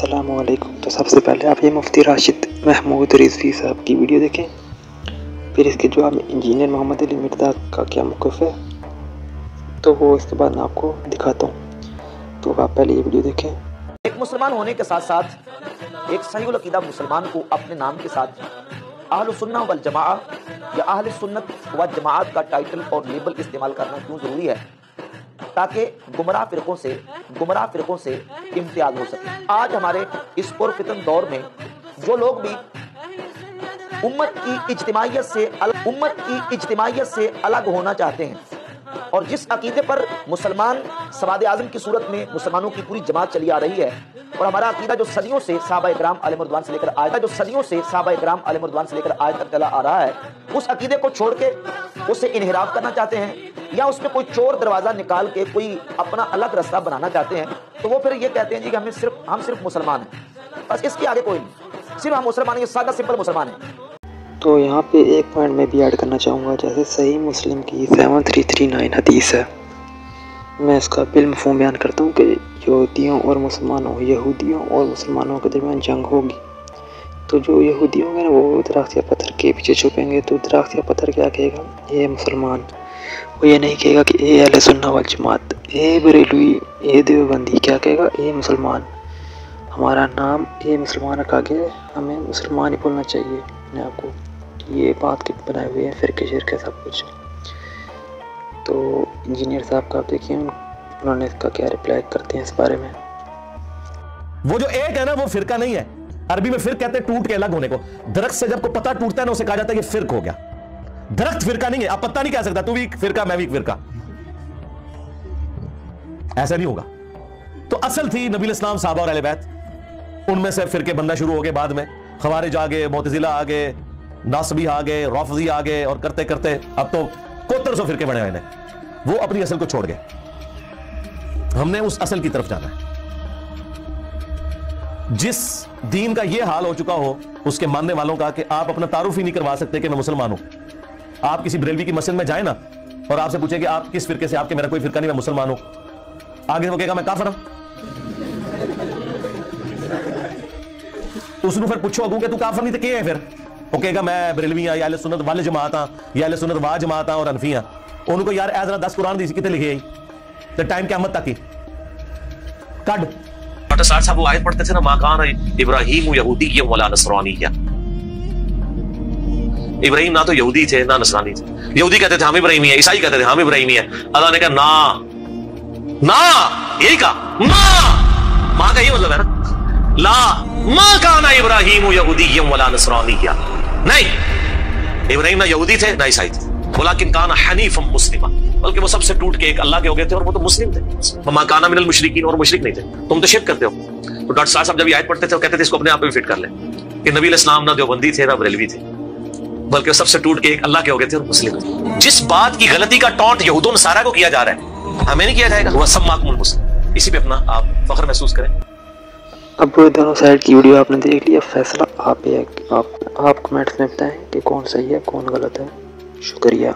अस्सलामुअलैकुम। तो सबसे पहले आप ये मुफ्ती राशिद महमूद रिजवी साहब की वीडियो देखें, फिर इसके जवाब में इंजीनियर मोहम्मद अली मिर्ज़ा का क्या मौक़िफ़ है, तो वो इसके बाद मैं आपको दिखाता हूँ। तो आप पहले ये वीडियो देखें। एक मुसलमान होने के साथ साथ एक सहीहुल अक़ीदा मुसलमान को अपने नाम के साथ अहलुस सुन्नह वल जमाआ या अहले सुन्नत व जमाअत का टाइटल और लेबल इस्तेमाल करना क्यों ज़रूरी है, ताकि गुमराह फ़िरक़ों से इम्तियाज़ हो सके। आज हमारे इस पुरफ़ितन दौर में जो लोग भी उम्मत की इज्तिमाइयत से अलग होना चाहते हैं और जिस अकीदे पर मुसलमान सवाद आज़म की सूरत में मुसलमानों की पूरी जमात चली आ रही है, और हमारा अकीदा जो सदियों से सहाबा किराम अलैहिर्रिज़वान से लेकर आज तक चला आ रहा है, उस अकीदे को छोड़ के उसे इन्हिराफ करना चाहते हैं या उसमें कोई चोर दरवाज़ा निकाल के कोई अपना अलग रास्ता बनाना चाहते हैं, तो वो फिर ये कहते हैं जी कि हम सिर्फ मुसलमान हैं, बस इसके आगे कोई नहीं, सिर्फ हम मुसलमान हैं, सादा सिंपल मुसलमान हैं। तो यहाँ पे एक पॉइंट मैं भी ऐड करना चाहूँगा, जैसे सही मुस्लिम की 7339 हदीस है। मैं इसका बिलमफ़हूम बयान करता हूँ कि यहूदियों और मुसलमानों के दरमियान जंग होगी, तो जो यहूदी होंगे ना वो दरख्त या पत्थर के पीछे छुपेंगे, तो दरख्त या पत्थर क्या कहेगा, ये मुसलमान। वो ये नहीं कहेगा कि ए अहले सुन्नह वल जमात, ए बरेलवी, ए देवबंदी, क्या कहेगा, ए मुसलमान। हमारा नाम ए मुसलमान रखा गया, हमें मुसलमान ही बोलना चाहिए अपने आप को। ये बात के बनाए हुए हैं फ़िरके शिरके सब कुछ। तो इंजीनियर साहब का आप देखिए उन्होंने इसका क्या रिप्लाई करते हैं इस बारे में। वो जो एक है ना वो फिरका नहीं है, अरबी में फिर कहते हैं टूट के अलग होने को। दरख्त से जब को पत्ता टूटता है ना उसे कहा जाता है कि फिरक हो गया। दरख्त फिरका नहीं है, आप पत्ता नहीं कह सकता तू भी फिरका मैं भी फिरका, ऐसा नहीं होगा। तो असल थी नबी इस्लाम साहबा और अहले बैत, उनमें से फिरके बनना शुरू हो गए। बाद में खवारिज आ गए, मुतज़िला आ गए, नासबी आ गए, राफ़िज़ी आ गए, और करते करते अब तो 7100 फिरके बने हुए हैं। वो अपनी असल को छोड़ गए, हमने उस असल की तरफ जाना है। जिस दीन का ये हाल हो चुका हो उसके मानने वालों का कि आप अपना तारुफ ही नहीं करवा सकते कि मैं मुसलमान हूं। आप किसी बरेलवी की मस्जिद में जाए ना और आपसे पूछे कि आप किस फिरके से, आपके मेरा कोई फिरका नहीं, मैं मुसलमान हूं, आगे वो कहेगा मैं काफिर हूं। उसने फिर पूछो अगू कि तू काफिर नहीं तो क्या है, फिर वो कहेगा मैं बरेलवी या अहले सुन्नत वाले जमात हां या अहले सुन्नत वा जमात हां और हनफी हां। उनको यार ऐ जरा 10 कुरान दी कितने लिखे आई तो टाइम क़यामत तक ही कड डॉक्टर साहब वो आयत पढ़ते थे ना, मा कान इब्राहीम यहूदी वला नसरानी। क्या इब्राहिम ना तो यहूदी थे ना नसरानी थे। यहूदी कहते थे हम इब्राहिमी है, ईसाई कहते थे हम इब्राहिमी है। अल्लाह ने कहा ना, यही कहा ना, मां का ये मतलब है ना, ला मा काना इब्राहीम यहूदी वला नसरानी। क्या नहीं, इब्राहिम ना यहूदी थे ना ईसाई थे, वलाकिन काना हनीफम मुस्लिमा, बल्कि वो सबसे टूट के एक अल्लाह के हो गए थे और वो तो मुस्लिम थे। मा काना मिनल मुशरिकीन, और मुशरिक नहीं थे। तुम तो शिर्क करते हो। तो डॉक्टर साहब जब ये आयत पढ़ते थे वो कहते थे इसको अपने आप में फिट कर ले कि नबी इस्लाम ना देवबंदी थे ना बरेलवी थे, बल्कि वो सबसे टूट के एक अल्लाह के हो गए थे और मुस्लिम थे। जिस बात की गलती का टॉन्ट यहूदों नसारा को किया जा रहा है, हमें नहीं किया जाएगा। वह सब माकमुल मुस्लिम, इसी पे अपना आप फख्र महसूस करें। अब दोनों साइड की वीडियो आपने देख लिया, फैसला आप कमेंट्स में बताएं कि कौन सही है कौन गलत है। शुक्रिया।